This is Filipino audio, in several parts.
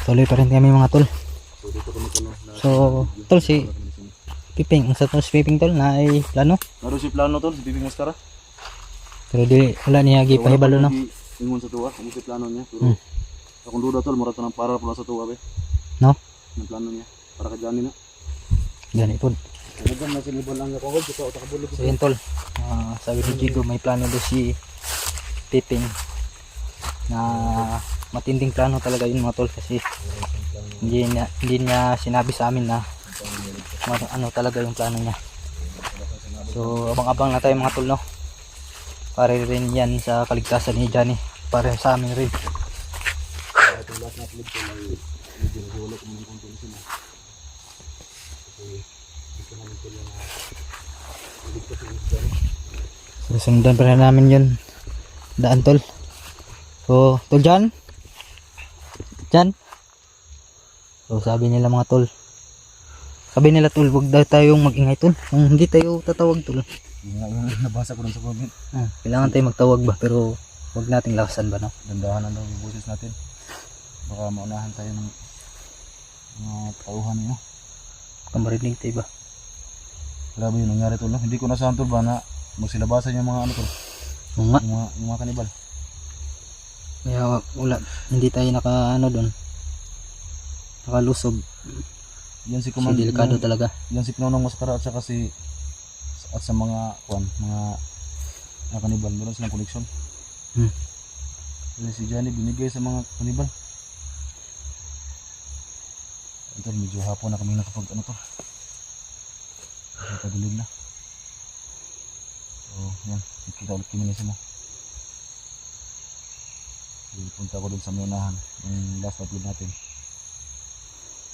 Tuloy pa rin kami mga tol. So dito kami tol. So tol, si Piping, ang sa tol si Piping tol na ay plano. Naroon si plano tol, si Piping Mascara. Pero di wala niya gipahibalo no. Ingon sa tuwa, kung si plano niya. Pero akong duda tol, mura tanang para pula sa tuwa be. No? Ang plano niya, para ka dyan na. Gani po. Nagam na sinibol lang ako, kita o takabulog. So yun tol, sabi ni Jigo may plano daw si Piping na matinding plano talaga yun mga tol, kasi hindi niya sinabi sa amin na ano talaga yung plano niya. So abang-abang na tayo mga tol no, para rin yan sa kaligtasan ni Johnny, para sa amin rin. So sundan pa rin namin yun daan tol. So tol Jan, so sabi nila mga tol, sabi nila tol, wag daw tayong mag-ingay tol, kung hindi tayo tatawag tol. Yung nabasa ko dun sa comment. Kailangan tayo magtawag ba, pero wag nating lakasan ba no. Dandahan na daw yung boses natin. Baka maunahan tayo ng mga tauhan niyo. Kamarinig tayo ba. Grabe yung nangyari tol no? Hindi ko nasahan tol ba na magsilabasan yung mga ano tol, Nga. yung mga kanibal. Kaya wala, hindi tayo naka ano doon, nakalusob. Yan si Kasi delikado talaga. Yan si Pinonong Mascara at saka si at sa mga mga kanibal, meron silang connection. Kasi si Johnny binigay sa mga kanibal. Ito medyo hapon na kami nakapag ano to. Padilig na. So yan, kita ulit kami nisa mo. Punta ko dun sa mayunahan yung last upload natin.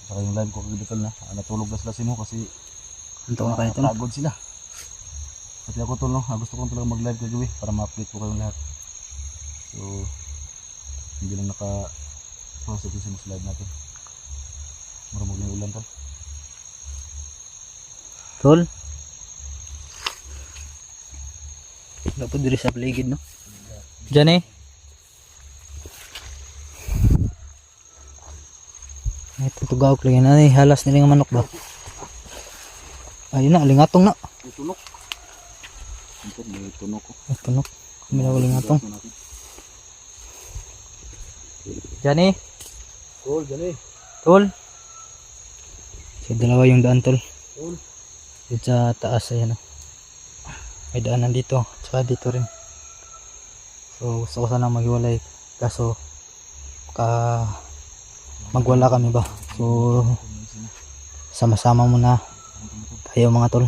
Saka yung live ko kagibitol na natulog na sila si mo kasi Anto na kayo tol. napagod sila. Pati ako tol no, gusto ko talaga mag live kagabi para ma-update ko kayong lahat. So hindi lang naka-process sa live natin. Marumog na yung ulan tol. Tol, dapat diri sa paligid no. Diyan eh. Ito tugawak lagi na eh, halas nila ng manok ba. Ayun na, lingatong na. May tunok. Ito may tunok ko. Ay, tunok. Kumilaw lingatong. Diyan eh. Tol, Johnny. Tol. So, dalawa yung daan tol. Tol. Dito sa taas ayan o. May daanan dito. Tsaka dito rin. So gusto ko sana maghiwalay. Kaso magwala kami ba. So sama-sama muna tayo mga tol.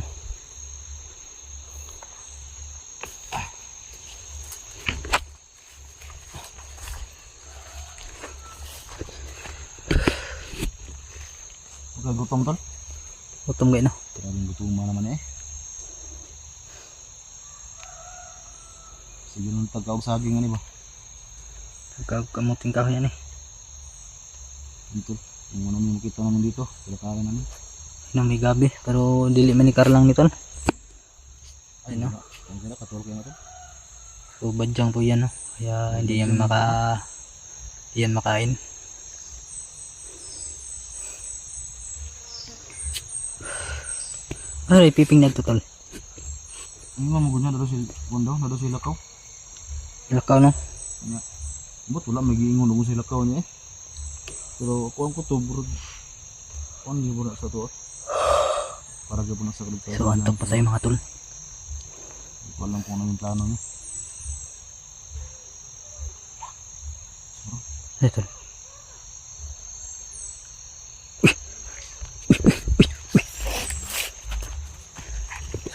Gutom tol. Gutom kayo no. Maraming gutuman naman eh. Sige nung tagkaog saging ano ba? Kamuting kahoy yan eh. Dito. Yung ano yung makita namin dito. Pilakain namin. May gabi. Pero dili manikar lang ni tol. Ay no. Ang ganda katulog kayo natin. So badyang po yan no. Kaya hindi yan makain. Ay, Piping nagtutol. Ang mga magunya na daw si Kondo, na daw si Lakaw. Lakaw no? Ba't wala may giingon doon si Lakaw niya eh. Pero kuhaan ko to bro. Kuhaan niyo na sa to. Para gabon na sa kaligtasan. So antok pa tayo mga tol. Hindi ko alam kung ano yung plano niya. Ay tol.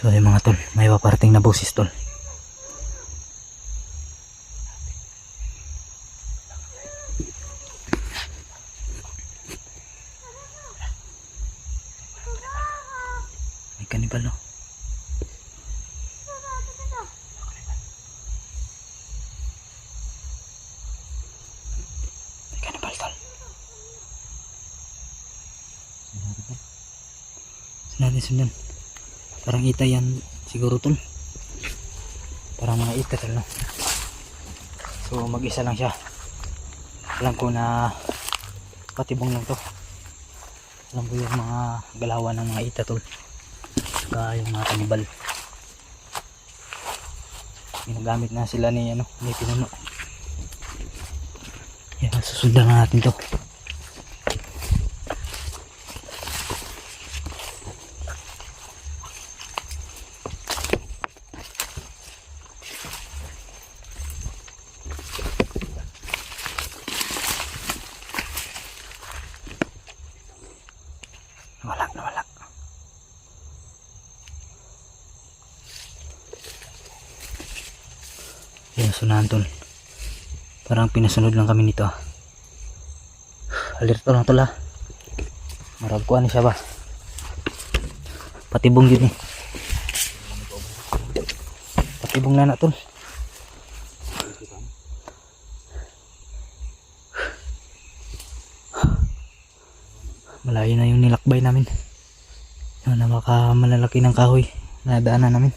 So yung mga tol, may paparating na boses tol. May kanibal no. May kanibal tol. Sundan. Parang ita yan siguro tol. Parang mga ita tol no. So mag-isa lang siya. Alam ko na patibong lang to. Alam ko yung mga galawan ng mga ita tol, saka yung mga kanibal. Ginagamit na sila ni ni Pinuno. Yan, susundan na natin to. Nawala. Yan, sunahan tol. Parang pinasunod lang kami nito. Alerto lang tol ha. Maragkuhan siya ba. Patibong yun eh. Patibong na tol. Malayo na yung nilakbay namin. Na malalaki ng kahoy na daanan namin.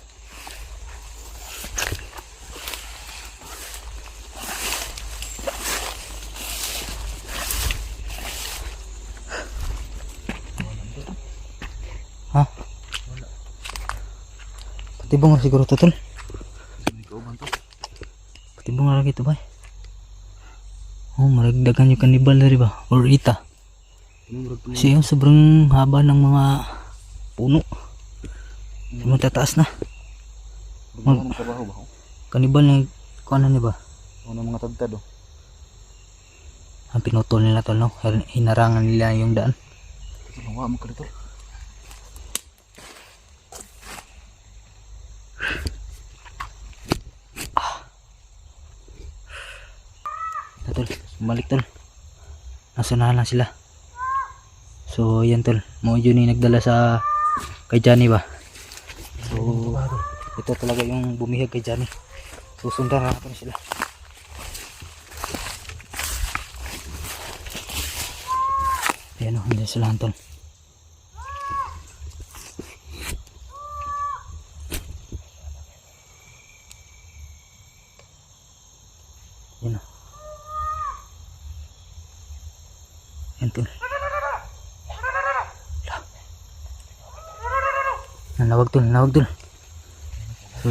Ha? Patibong na siguro to tol. Patibong na lagi ito ba? Oh, maragdagan yung kanibal na rin ba? Or ita. Kasi yung sobrang haba ng mga puno. Matataas na. Kanibal na kuanan niya ba? Ano mga tagtad oh. Ang pinutol nila tol no. Hinarangan nila yung daan. Hawa mo ka dito. Tol, bumalik tol. Nasunahan na sila. So yan tol, mo yun yung nagdala sa kay Johnny ba. So ito talaga yung bumihag kay Johnny. Susundan na natin sila. Ayan o, hindi sila tol. Ayan o. Ayan tol. Nawag tol. So,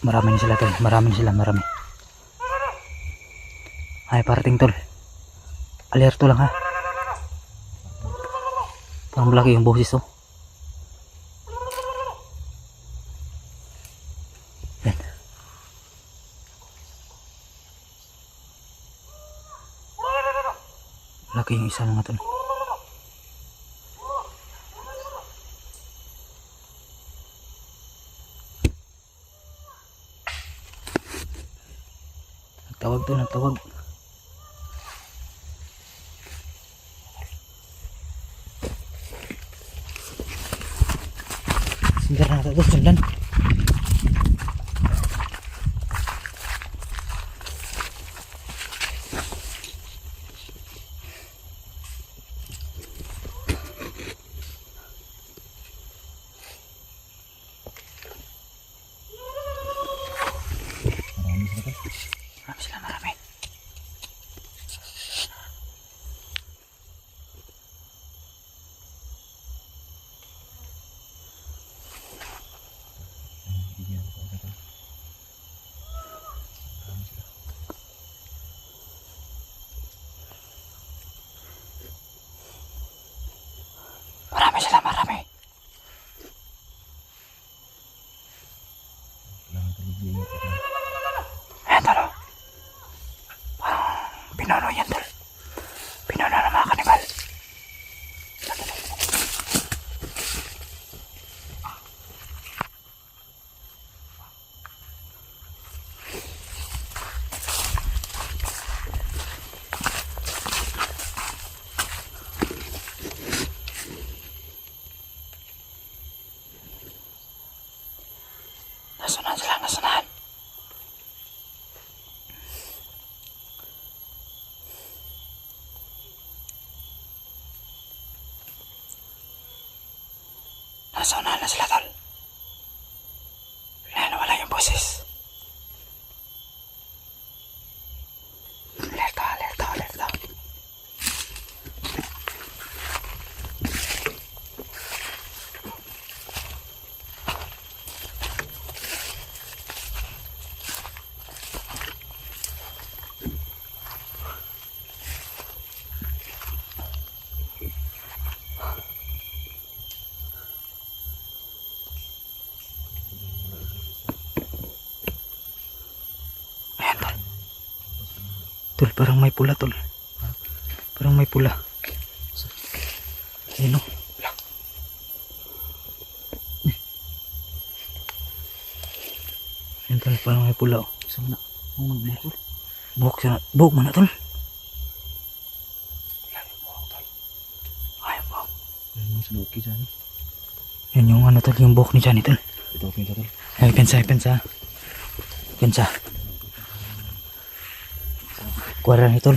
marami na sila tol. Marami. Ay, parating tol. Alerto lang ha. Parang malaki yung boses oh. Yan. Malaki yung isa mga tol. Nagtawag. Sundan na ito, sundan. Marami. Marami. Ayan tol. Parang pinuno yan tol. Pinuno ng mga kanibal. Nasunahan. Nasunahan na sila tol. Wala yung boses. Alerto. Tol, parang may pula tol. Parang may pula. Ayun o. Ayun tol, parang may pula o. Saan na? Ang nagbuhok tol. Buhok siya na. Buhok man na tol. Ay, buhok. Ayun yung sinuki dyan. Yan yung ano tol, yung buhok ni Johnny tol. Ito okay tol. Ay, pensa. Kuwara ni tol.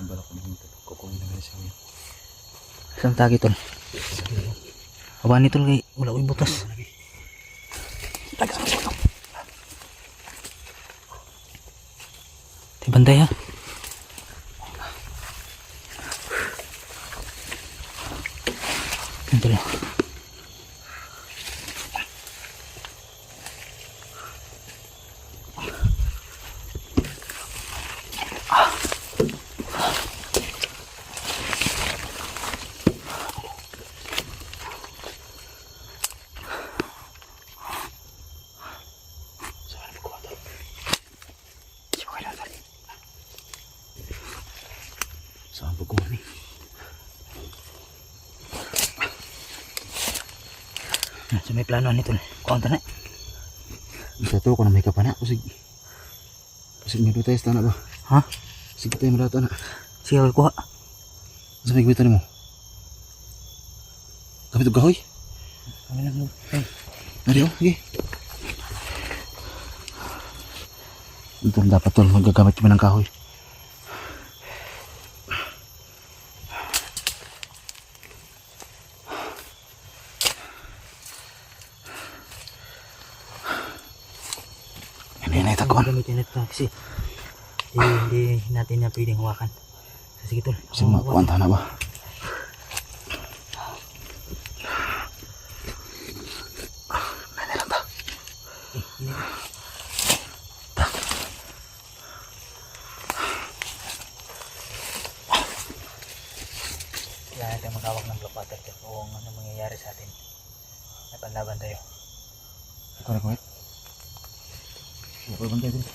Ang balak ko naman tol. Kukunin na nga siya ngayon. Saan tagi tol? Aba ni tol, wala ko yung butas. Tagas mo siya. Bantay ha. Ito lang. Saan ba kuha ni? So may plano nito. Kuwanta na. Ito to ko na may kapana. Kusig may tayo sa tanah ba? Ha? Sige tayo marata na. Siya ko kuha. Saan may gamitan mo? Gamit og kahoy? Kami lang mo. Ay. Nari oh, sige. Ito dapat tol, magagamit kami ng kahoy. Yan takuan. Gamitin ito kasi hindi natin na pwedeng hawakan. Sige tol. Kasi makuanta na ba? Manilang ta. Ta. Kaya natin magawag ng black water kung ano mangyayari sa atin. May panlaban tayo. Ikaw na kuwait. Ikaw bantay din.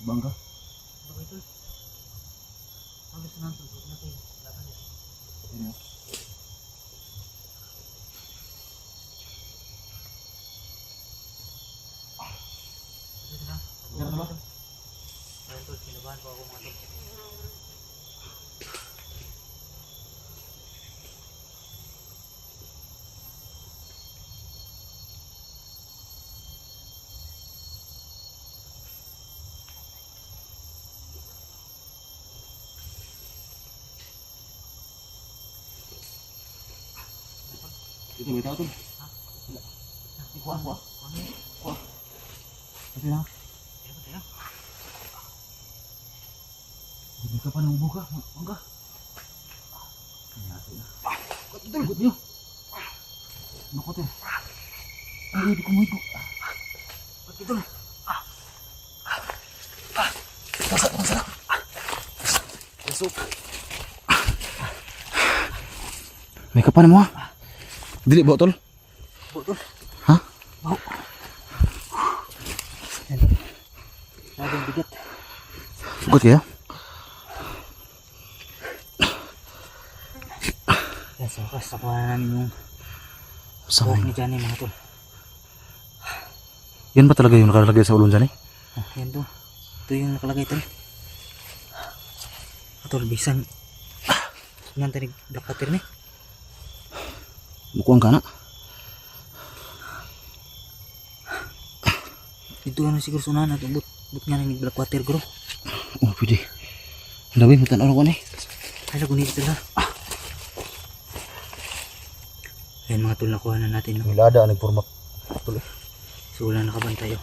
Bangka. Ini. Itu may tao tol. Kuha. Kasi na. Hindi ka pa nang buka. Mangga. Tol, gut niyo. Naku tol. Ay, di ko mo ito. Ba't ito? Masa. Masuk. May kapan mo ha? Dili bawa tol? Bawa tol. Ha? Bawa. Ayan. Laging bigat. Sugot kayo? Yan, sa wakas nakuha na namin yung Saan buhok yun? ni Johnny mga tol. Yan ba talaga yung nakalagay sa ulong dyan eh? Oh, yan to. Ito yung nakalagay tol. Tol, bisan. Yan tanig black water ni. Mukuang ka na. Ito ano siguro sunahan at but nga ng black water bro. Oh, pwede. Ang dami, matan araw ko na eh. Ay, lagunit sila. Ayan mga tol, nakuha na natin. No? Milada, nagpormak. Tol eh. So wala nakabantay.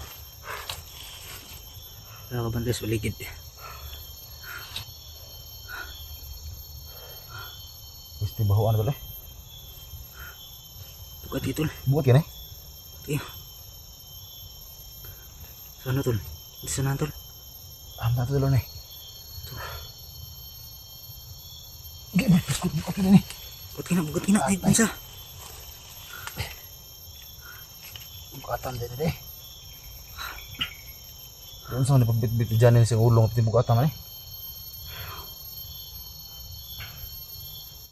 Wala nakabantay sa ligid. Tibahuan pala. Bukat dito tol. Buat yan eh. Iya. Sana tol. Di sana tol. Anda tuh dulu nih. Tuh. Gak buat ini nih. Bukat kina. Ay, bisa. Bukatan deh deh. Doon sa nipabit-bit dyan yung ulong at bukatan eh.